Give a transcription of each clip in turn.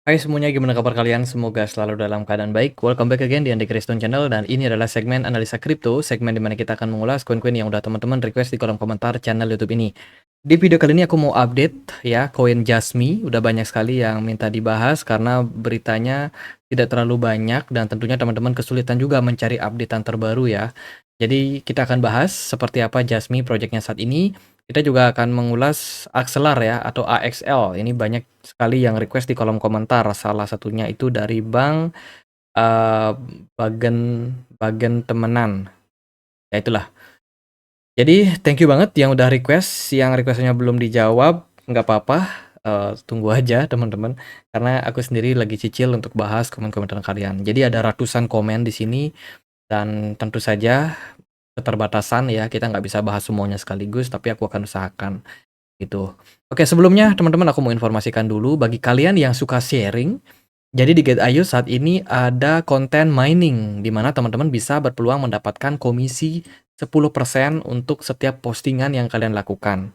Hai semuanya, gimana kabar kalian? Semoga selalu dalam keadaan baik. Welcome back again di Andy Kriston Channel, dan ini adalah segmen analisa kripto, segmen dimana kita akan mengulas koin-koin yang udah teman-teman request di kolom komentar channel YouTube ini. Di video kali ini aku mau update ya koin Jasmy. Udah banyak sekali yang minta dibahas karena beritanya tidak terlalu banyak dan tentunya teman-teman kesulitan juga mencari updatean terbaru ya. Jadi kita akan bahas seperti apa Jasmy projectnya saat ini. Kita juga akan mengulas Axelar ya atau AXL. Ini banyak sekali yang request di kolom komentar. Salah satunya itu dari Bang eh, Bagen Bagen Temenan. Ya itulah. Jadi thank you banget yang udah request. Yang requestnya belum dijawab, nggak apa-apa. Tunggu aja teman-teman. Karena aku sendiri lagi cicil untuk bahas komen-komentar kalian. Jadi ada ratusan komen di sini dan tentu saja keterbatasan ya. Kita nggak bisa bahas semuanya sekaligus, tapi aku akan usahakan. Gitu. Oke, sebelumnya teman-teman aku mau informasikan dulu bagi kalian yang suka sharing. Jadi di Get.io saat ini ada konten mining di mana teman-teman bisa berpeluang mendapatkan komisi 10% untuk setiap postingan yang kalian lakukan.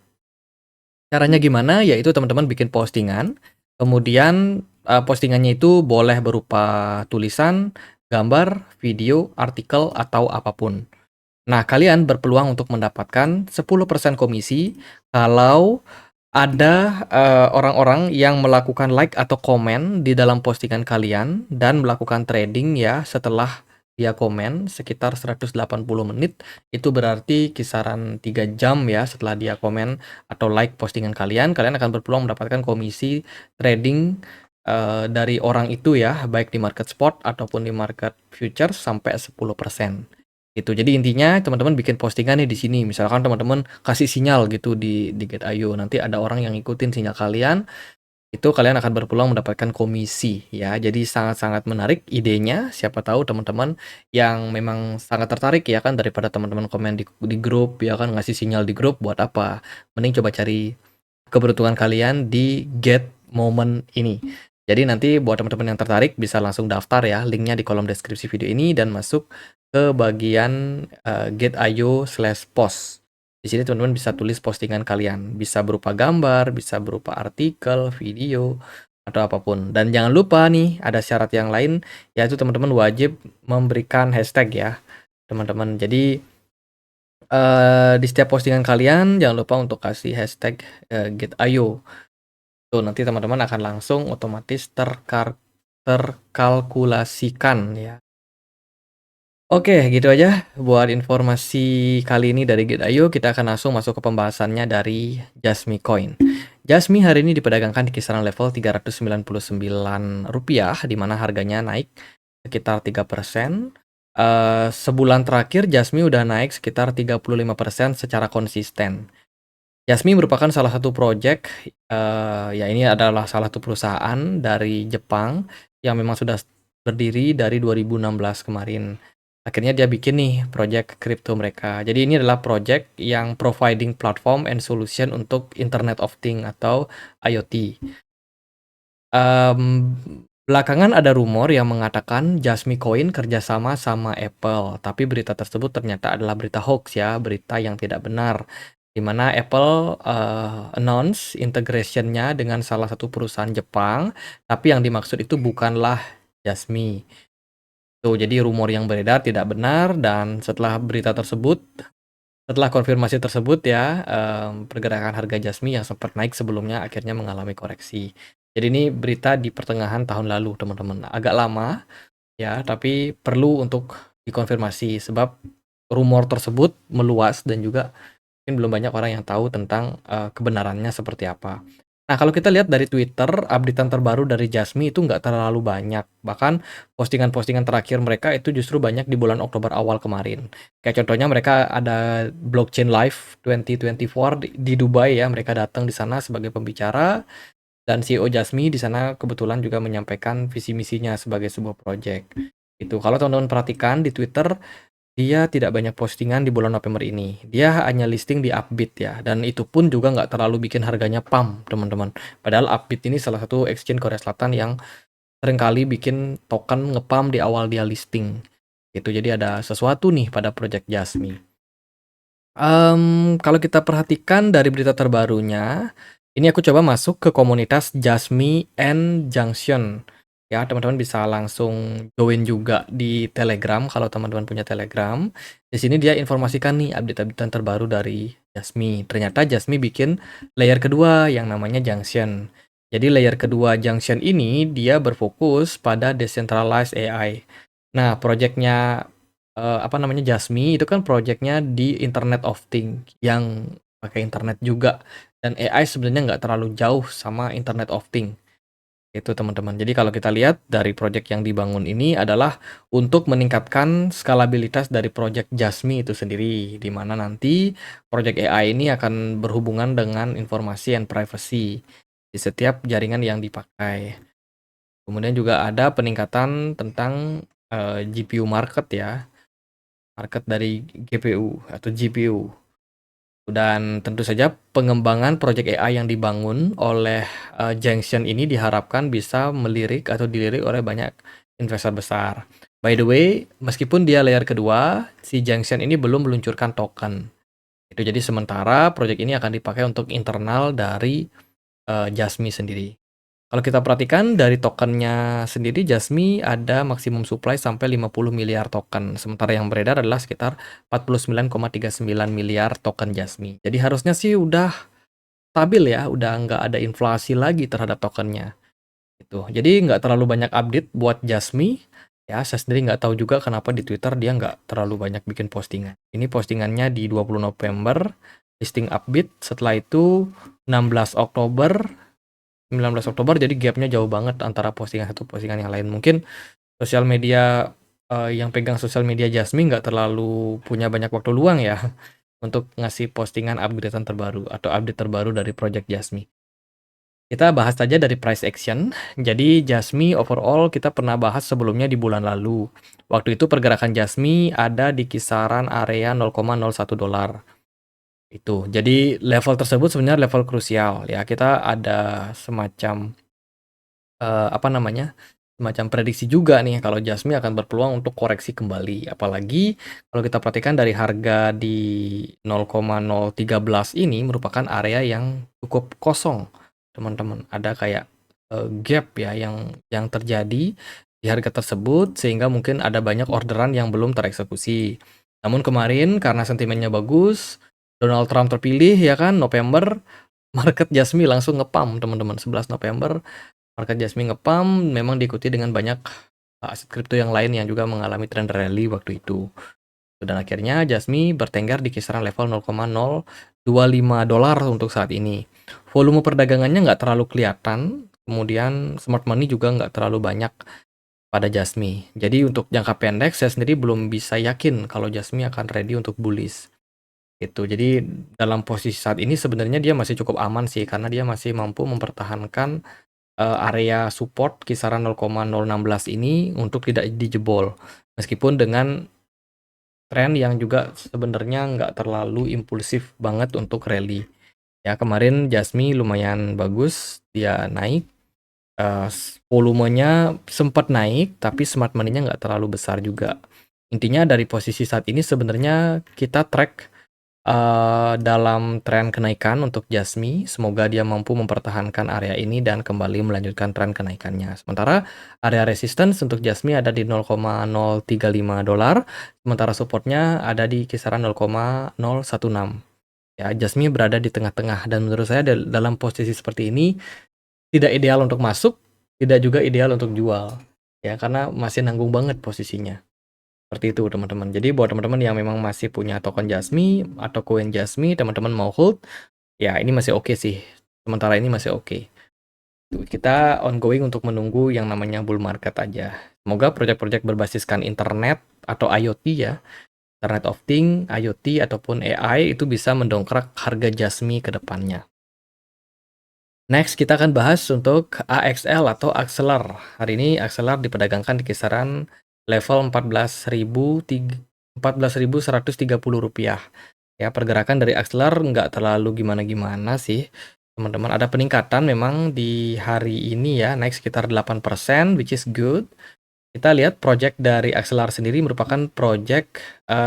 Caranya gimana? Yaitu teman-teman bikin postingan, kemudian postingannya itu boleh berupa tulisan, gambar, video, artikel, atau apapun. Nah, kalian berpeluang untuk mendapatkan 10% komisi kalau ada orang-orang yang melakukan like atau komen di dalam postingan kalian dan melakukan trading ya setelah dia komen sekitar 180 menit. Itu berarti kisaran 3 jam ya setelah dia komen atau like postingan kalian, kalian akan berpeluang mendapatkan komisi trading dari orang itu ya, baik di market spot ataupun di market futures sampai 10%. Gitu. Jadi intinya teman-teman bikin postingan nih di sini. Misalkan teman-teman kasih sinyal gitu di Get.io. Nanti ada orang yang ngikutin sinyal kalian, itu kalian akan berpeluang mendapatkan komisi ya. Jadi sangat-sangat menarik idenya. Siapa tahu teman-teman yang memang sangat tertarik ya kan, daripada teman-teman komen di grup ya kan, ngasih sinyal di grup buat apa? Mending coba cari keberuntungan kalian di Get Moment ini. Jadi nanti buat teman-teman yang tertarik bisa langsung daftar ya, linknya di kolom deskripsi video ini dan masuk ke bagian Get.io/post. Di sini teman-teman bisa tulis postingan kalian, bisa berupa gambar, bisa berupa artikel, video, atau apapun. Dan jangan lupa nih, ada syarat yang lain, yaitu teman-teman wajib memberikan hashtag ya, teman-teman. Jadi di setiap postingan kalian jangan lupa untuk kasih hashtag Get.io. Tuh, nanti teman-teman akan langsung otomatis terkalkulasikan ya. Oke, gitu aja buat informasi kali ini dari Get.io. Kita akan langsung masuk ke pembahasannya dari Jasmy Coin. Jasmy hari ini diperdagangkan di kisaran level Rp399, di mana harganya naik sekitar 3%. Sebulan terakhir Jasmy udah naik sekitar 35% secara konsisten. Jasmy merupakan salah satu project, ya ini adalah salah satu perusahaan dari Jepang yang memang sudah berdiri dari 2016 kemarin. Akhirnya dia bikin nih project kripto mereka. Jadi ini adalah project yang providing platform and solution untuk Internet of Things atau IoT. Belakangan ada rumor yang mengatakan Jasmy Coin kerjasama sama Apple, tapi berita tersebut ternyata adalah berita hoax ya, berita yang tidak benar. Di mana Apple announce integration-nya dengan salah satu perusahaan Jepang, tapi yang dimaksud itu bukanlah Jasmy. Tuh, jadi rumor yang beredar tidak benar, dan setelah berita tersebut, setelah konfirmasi tersebut ya, pergerakan harga Jasmy yang sempat naik sebelumnya akhirnya mengalami koreksi. Jadi ini berita di pertengahan tahun lalu, teman-teman. Agak lama ya, tapi perlu untuk dikonfirmasi sebab rumor tersebut meluas dan juga mungkin belum banyak orang yang tahu tentang kebenarannya seperti apa. Nah, kalau kita lihat dari Twitter, updatean terbaru dari Jasmy itu nggak terlalu banyak. Bahkan postingan-postingan terakhir mereka itu justru banyak di bulan Oktober awal kemarin. Kayak contohnya mereka ada Blockchain Live 2024 di Dubai ya. Mereka datang di sana sebagai pembicara, dan CEO Jasmy di sana kebetulan juga menyampaikan visi misinya sebagai sebuah project. Itu kalau teman-teman perhatikan di Twitter, dia tidak banyak postingan di bulan November ini. Dia hanya listing di Upbit ya, dan itu pun juga nggak terlalu bikin harganya pump, teman-teman. Padahal Upbit ini salah satu exchange Korea Selatan yang seringkali bikin token ngepump di awal dia listing. Itu jadi ada sesuatu nih pada project Jasmy. Kalau kita perhatikan dari berita terbarunya, Ini aku coba masuk ke komunitas Jasmy and Junction. Ya, teman-teman bisa langsung join juga di Telegram kalau teman-teman punya Telegram. Di sini dia informasikan nih update-update terbaru dari Jasmy. Ternyata Jasmy bikin layer kedua yang namanya Junction. Jadi layer kedua Junction ini dia berfokus pada decentralized AI. Nah, proyeknya apa namanya Jasmy itu kan proyeknya di Internet of Things yang pakai internet juga. Dan AI sebenarnya nggak terlalu jauh sama Internet of Things, itu teman-teman. Jadi kalau kita lihat dari proyek yang dibangun ini adalah untuk meningkatkan skalabilitas dari proyek Jasmy itu sendiri, di mana nanti proyek AI ini akan berhubungan dengan informasi and privacy di setiap jaringan yang dipakai. Kemudian juga ada peningkatan tentang GPU market ya, market dari GPU atau GPU. Dan tentu saja pengembangan proyek AI yang dibangun oleh Junction ini diharapkan bisa melirik atau dilirik oleh banyak investor besar. By the way, meskipun dia layer kedua, si Junction ini belum meluncurkan token. Itu jadi sementara proyek ini akan dipakai untuk internal dari Jasmy sendiri. Kalau kita perhatikan dari tokennya sendiri, Jasmy ada maksimum supply sampai 50 miliar token. Sementara yang beredar adalah sekitar 49,39 miliar token Jasmy. Jadi harusnya sih udah stabil ya, udah nggak ada inflasi lagi terhadap tokennya. Gitu. Jadi nggak terlalu banyak update buat Jasmy. Ya, saya sendiri nggak tahu juga kenapa di Twitter dia nggak terlalu banyak bikin postingan. Ini postingannya di 20 November, listing update. Setelah itu 16 Oktober, 19 Oktober, jadi gapnya jauh banget antara postingan satu postingan yang lain. Mungkin sosial media yang pegang sosial media Jasmy nggak terlalu punya banyak waktu luang ya untuk ngasih postingan updatean terbaru atau update terbaru dari project Jasmy. Kita bahas saja dari price action. Jadi Jasmy overall kita pernah bahas sebelumnya di bulan lalu. Waktu itu pergerakan Jasmy ada di kisaran area 0,01 dolar. Itu. Jadi level tersebut sebenarnya level krusial ya. Kita ada semacam apa namanya, semacam prediksi juga nih kalau Jasmy akan berpeluang untuk koreksi kembali. Apalagi kalau kita perhatikan dari harga di 0,013 ini merupakan area yang cukup kosong, teman-teman. Ada kayak gap ya yang terjadi di harga tersebut sehingga mungkin ada banyak orderan yang belum tereksekusi. Namun kemarin karena sentimennya bagus, Donald Trump terpilih ya kan November, market Jasmy langsung ngepump teman-teman 11 November. Market Jasmy ngepump memang diikuti dengan banyak aset kripto yang lain yang juga mengalami trend rally waktu itu. Dan akhirnya Jasmy bertengger di kisaran level 0,025 dolar untuk saat ini. Volume perdagangannya nggak terlalu kelihatan, kemudian smart money juga nggak terlalu banyak pada Jasmy. Jadi untuk jangka pendek saya sendiri belum bisa yakin kalau Jasmy akan ready untuk bullish. Gitu. Jadi dalam posisi saat ini sebenarnya dia masih cukup aman sih karena dia masih mampu mempertahankan area support kisaran 0,016 ini untuk tidak dijebol. Meskipun dengan tren yang juga sebenarnya nggak terlalu impulsif banget untuk rally. Ya kemarin Jasmy lumayan bagus, dia naik, volumenya sempat naik, tapi smart money-nya nggak terlalu besar juga. Intinya dari posisi saat ini sebenarnya kita track dalam tren kenaikan untuk Jasmy, semoga dia mampu mempertahankan area ini dan kembali melanjutkan tren kenaikannya. Sementara area resistance untuk Jasmy ada di 0,035 dolar, sementara supportnya ada di kisaran 0,016. Ya, Jasmy berada di tengah-tengah dan menurut saya dalam posisi seperti ini tidak ideal untuk masuk, tidak juga ideal untuk jual. Ya, karena masih nanggung banget posisinya. Seperti itu teman-teman. Jadi buat teman-teman yang memang masih punya token Jasmy atau koin Jasmy, teman-teman mau hold, ya ini masih oke sih. Sementara ini masih oke. Kita ongoing untuk menunggu yang namanya bull market aja. Semoga proyek-proyek berbasiskan internet atau IoT ya, Internet of Things, IoT ataupun AI itu bisa mendongkrak harga Jasmy ke depannya. Next kita akan bahas untuk AXL atau Axelar. Hari ini Axelar diperdagangkan di kisaran level 14.130 rupiah. Ya, pergerakan dari Axelar nggak terlalu gimana-gimana sih, teman-teman. Ada peningkatan memang di hari ini ya, naik sekitar 8%, which is good. Kita lihat project dari Axelar sendiri merupakan project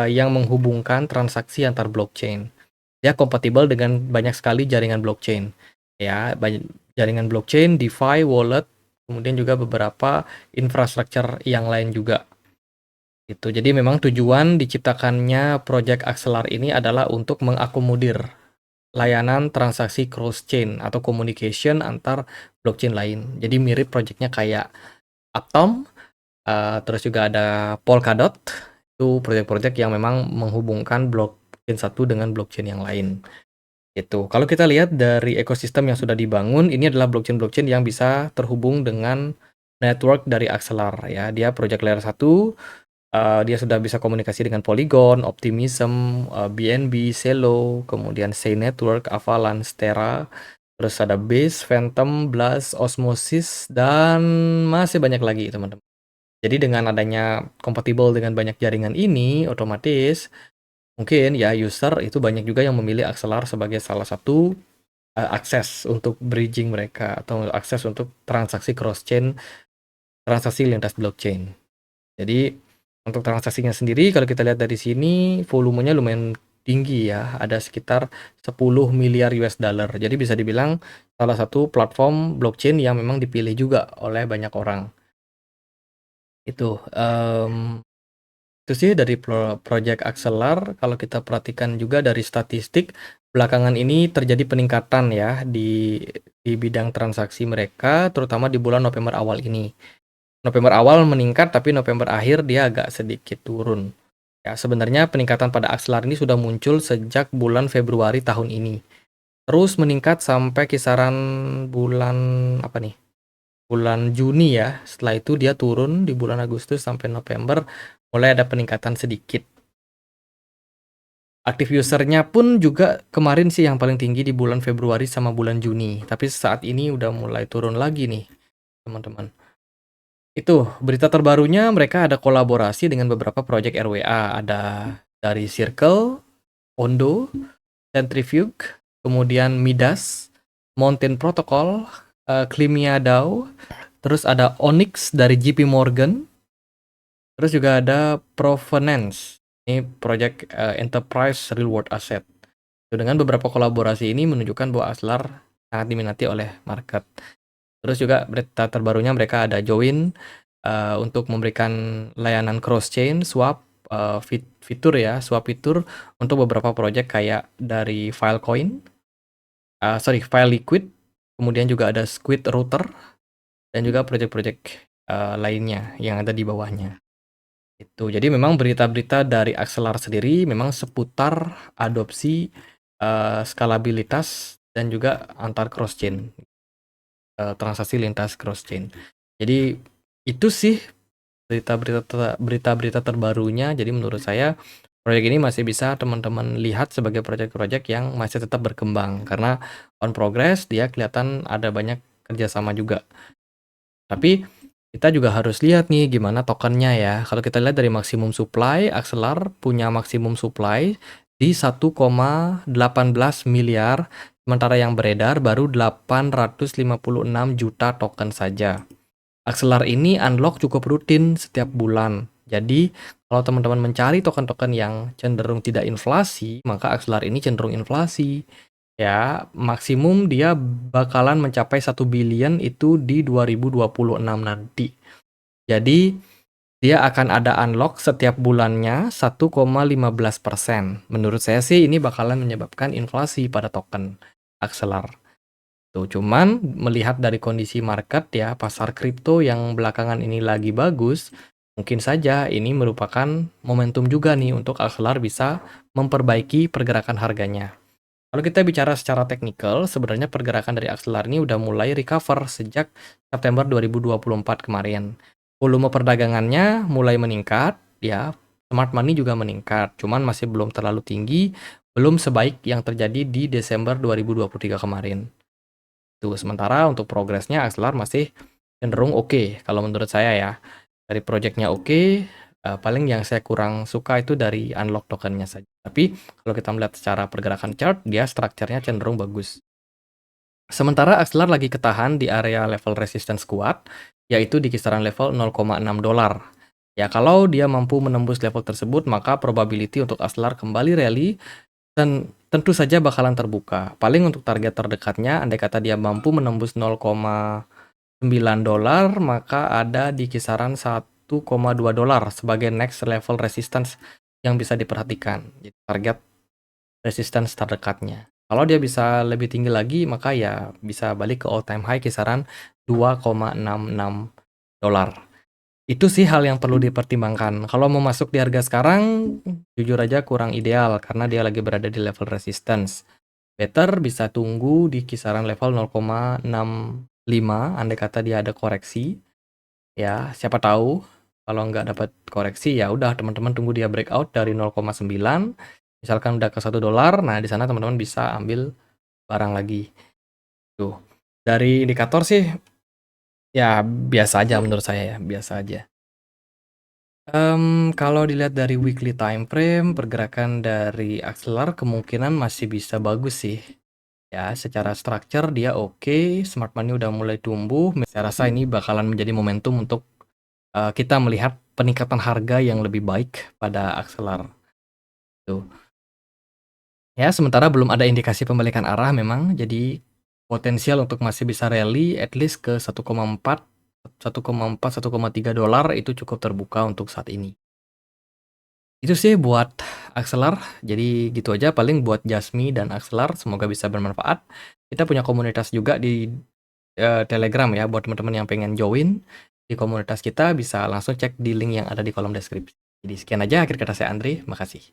yang menghubungkan transaksi antar blockchain. Dia kompatibel dengan banyak sekali jaringan blockchain. ya, banyak jaringan blockchain, DeFi, wallet, kemudian juga beberapa infrastruktur yang lain juga. Itu. Jadi memang tujuan diciptakannya Project Axelar ini adalah untuk mengakomodir layanan transaksi cross chain atau communication antar blockchain lain. Jadi mirip projectnya kayak Atom, terus juga ada Polkadot. Itu project-project yang memang menghubungkan blockchain satu dengan blockchain yang lain. Itu. Kalau kita lihat dari ekosistem yang sudah dibangun, ini adalah blockchain-blockchain yang bisa terhubung dengan network dari Axelar ya. Dia project layer 1, dia sudah bisa komunikasi dengan Polygon, Optimism, BNB, Celo, kemudian Sei Network, Avalanche, Terra, terus ada Base, Phantom, Blast, Osmosis, dan masih banyak lagi teman-teman. Jadi dengan adanya kompatibel dengan banyak jaringan ini, otomatis mungkin ya user itu banyak juga yang memilih Axelar sebagai salah satu akses untuk bridging mereka atau akses untuk transaksi cross chain, transaksi lintas blockchain. Jadi untuk transaksinya sendiri kalau kita lihat dari sini volumenya lumayan tinggi ya, ada sekitar 10 miliar US dollar. Jadi bisa dibilang salah satu platform blockchain yang memang dipilih juga oleh banyak orang. Itu, itu sih dari Project Axelar. Kalau kita perhatikan juga dari statistik, belakangan ini terjadi peningkatan ya di bidang transaksi mereka, terutama di bulan November awal ini. November awal meningkat, tapi November akhir dia agak sedikit turun. Ya, sebenarnya peningkatan pada Axelar ini sudah muncul sejak bulan Februari tahun ini. Terus meningkat sampai kisaran bulan apa nih? Bulan Juni ya. Setelah itu dia turun di bulan Agustus sampai November mulai ada peningkatan sedikit. Aktif usernya pun juga kemarin sih yang paling tinggi di bulan Februari sama bulan Juni. Tapi saat ini udah mulai turun lagi nih, teman-teman. Itu, berita terbarunya mereka ada kolaborasi dengan beberapa project RWA. Ada dari Circle, Ondo, Centrifuge, kemudian Midas, Mountain Protocol, Climia DAO, terus ada Onyx dari JP Morgan, terus juga ada Provenance, ini project Enterprise Real World Asset. Dengan beberapa kolaborasi ini menunjukkan bahwa Axelar sangat diminati oleh market. Terus juga berita terbarunya mereka ada join untuk memberikan layanan cross chain swap fitur ya, swap fitur untuk beberapa project kayak dari Filecoin, File Liquid, kemudian juga ada Squid Router dan juga project-project lainnya yang ada di bawahnya. Itu. Jadi memang berita-berita dari Axelar sendiri memang seputar adopsi skalabilitas dan juga antar cross chain, transaksi lintas cross chain. Jadi itu sih berita-berita terbarunya. Jadi menurut saya proyek ini masih bisa teman-teman lihat sebagai proyek-proyek yang masih tetap berkembang karena on progress, dia kelihatan ada banyak kerjasama juga. Tapi kita juga harus lihat nih gimana tokennya ya. Kalau kita lihat dari maksimum supply, Axelar punya maksimum supply di 1,18 miliar, sementara yang beredar baru 856 juta token saja. Axelar ini unlock cukup rutin setiap bulan. Jadi, kalau teman-teman mencari token-token yang cenderung tidak inflasi, maka Axelar ini cenderung inflasi. Ya, maksimum dia bakalan mencapai 1 billion itu di 2026 nanti. Jadi, dia akan ada unlock setiap bulannya 1,15%. Menurut saya sih ini bakalan menyebabkan inflasi pada token Axelar. Tuh, cuman melihat dari kondisi market ya, pasar kripto yang belakangan ini lagi bagus, mungkin saja ini merupakan momentum juga nih untuk Axelar bisa memperbaiki pergerakan harganya. Kalau kita bicara secara teknikal, sebenarnya pergerakan dari Axelar ini udah mulai recover sejak September 2024 kemarin. Volume perdagangannya mulai meningkat, ya, smart money juga meningkat, cuman masih belum terlalu tinggi, belum sebaik yang terjadi di Desember 2023 kemarin. Tuh, sementara untuk progresnya Axelar masih cenderung oke kalau menurut saya ya. Dari projectnya oke, paling yang saya kurang suka itu dari unlock tokennya saja. Tapi kalau kita melihat secara pergerakan chart, dia strukturnya cenderung bagus. Sementara Axelar lagi ketahan di area level resistance kuat, yaitu di kisaran level 0,6 dolar. Ya, kalau dia mampu menembus level tersebut, maka probability untuk Axelar kembali rally dan tentu saja bakalan terbuka. Paling untuk target terdekatnya, andai kata dia mampu menembus $0,9, maka ada di kisaran $1,2 sebagai next level resistance yang bisa diperhatikan. Jadi target resistance terdekatnya. Kalau dia bisa lebih tinggi lagi, maka ya bisa balik ke all time high kisaran $2,66. Itu sih hal yang perlu dipertimbangkan. Kalau mau masuk di harga sekarang, jujur aja kurang ideal karena dia lagi berada di level resistance. Better bisa tunggu di kisaran level 0,65 andai kata dia ada koreksi. Ya, siapa tahu kalau nggak dapat koreksi ya udah teman-teman tunggu dia breakout dari 0,9. Misalkan udah ke $1, nah di sana teman-teman bisa ambil barang lagi. Tuh. Dari indikator sih ya biasa aja menurut saya ya, biasa aja. Kalau dilihat dari weekly time frame, pergerakan dari Axelar kemungkinan masih bisa bagus sih. Ya, secara structure dia oke, smart money udah mulai tumbuh. Saya rasa ini bakalan menjadi momentum untuk kita melihat peningkatan harga yang lebih baik pada Axelar. Tuh. Ya, sementara belum ada indikasi pembalikan arah memang, jadi potensial untuk masih bisa rally at least ke 1,4, 1,3 dolar itu cukup terbuka untuk saat ini. Itu sih buat Axelar, jadi gitu aja paling buat Jasmi dan Axelar, semoga bisa bermanfaat. Kita punya komunitas juga di Telegram ya, buat teman-teman yang pengen join di komunitas kita bisa langsung cek di link yang ada di kolom deskripsi. Jadi sekian aja akhir kata saya Andri, makasih.